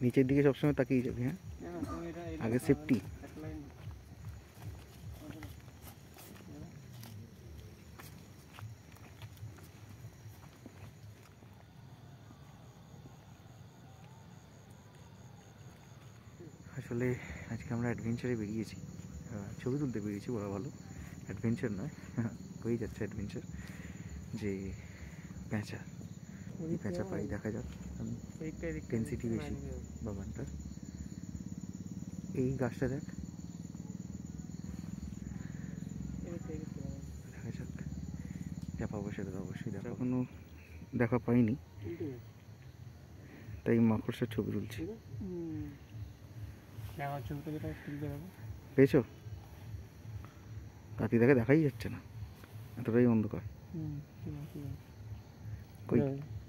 নিচের দিকে সবসময় তাকিয়ে যাবি। হ্যাঁ, আগে সেফটি। আসলে আজকে আমরা অ্যাডভেঞ্চারে বেরিয়েছি, ছবি তুলতে বেরিয়েছি বলা ভালো, অ্যাডভেঞ্চার নয়, হয়ে যাচ্ছে অ্যাডভেঞ্চার। যে পেঁচা, এই পেঁচা পাই দেখা যাক, ডেন্সিটি বেশি বাগানটার। এই গাছটা দেখ, দেখা যাক যা পাবো সেটা তো অবশ্যই দেখা। এখনো দেখা পাইনি, তাই মাকড়সার ছবি তুলছি। পেয়েছো? রাতি দেখে দেখাই যাচ্ছে না, এতটাই অন্ধকার।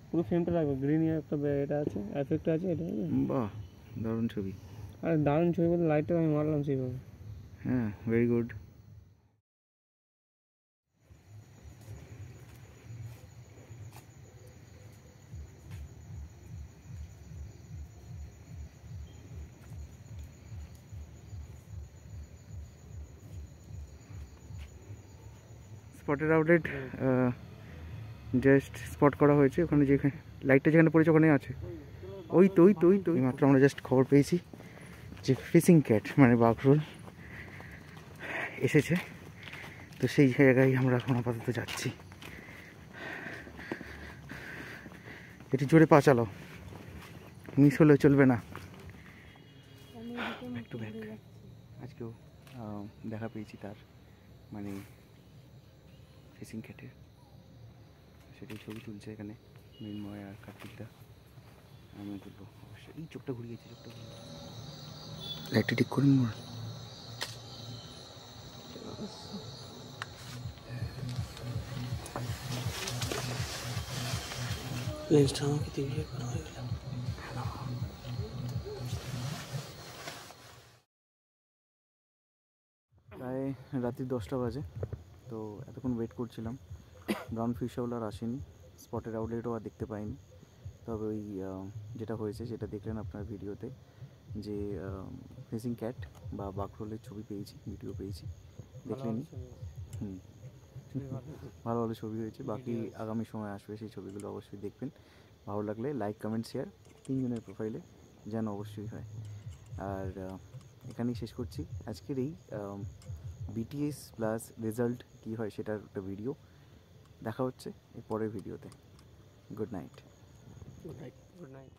পুরো ফ্রেমটা রাখো, গ্রিন একটা এটা আছে, এফেক্ট আছে, এটা বাহ দারুণ ছবি। আর দারুণ ছবি বলতে লাইটটা আমি মারলাম সেইভাবে। হ্যাঁ, ভেরি গুড। স্পটের আউটলেট জাস্ট স্পট করা হয়েছে, ওখানে যেখানে লাইটটা যেখানে পড়েছে ওখানে আছে। ওই তো ওই তো ওই তো মাত্র আমরা জাস্ট খবর পেয়েছি যে ফিশিং ক্যাট মানে বাঘরোল এসেছে, তো সেই জায়গায় আমরা এখন আপাতত যাচ্ছি। এটি জোরে পা চালাও, মিস হলেও চলবে না। Back to back. আজকেও দেখা পেয়েছি তার মানে ফিশিং ক্যাটের, সেটাই ছবি তুলছে এখানে মৃন্ময় আর কার্তিকদা। আমি তুলবো অবশ্যই। এই চোখটা ঘুরিয়েছি, চোখটা ঘুরিয়েছি, লাইটটা ঠিক করে নিন। লেন্সটা আমাকে দিয়ে করা হয়ে গেল। প্রায় রাত্রি 10টা বাজে, তো এতক্ষণ ওয়েট করছিলাম। ব্রাউন ফিশ হাউল আর আসেনি, স্পটের আউটলেটও আর দেখতে পাইনি। তবে ওই যেটা হয়েছে সেটা দেখলেন আপনার ভিডিওতে, যে ফিশিং ক্যাট বা বাঘরোলের ছবি পেয়েছি, ভিডিও পেয়েছি, দেখলেনি। ভালো ভালো ছবি হয়েছে, বাকি আগামী সময় আসবে, সেই ছবিগুলো অবশ্যই দেখবেন। ভালো লাগলে লাইক কমেন্ট শেয়ার 3 জনের প্রোফাইলে যেন অবশ্যই হয়। আর এখানেই শেষ করছি আজকের এই বিটিএস প্লাস রেজাল্ট কী হয় সেটার একটা ভিডিও। দেখা হচ্ছে এর পরের ভিডিওতে। Good night. Good night. Good night.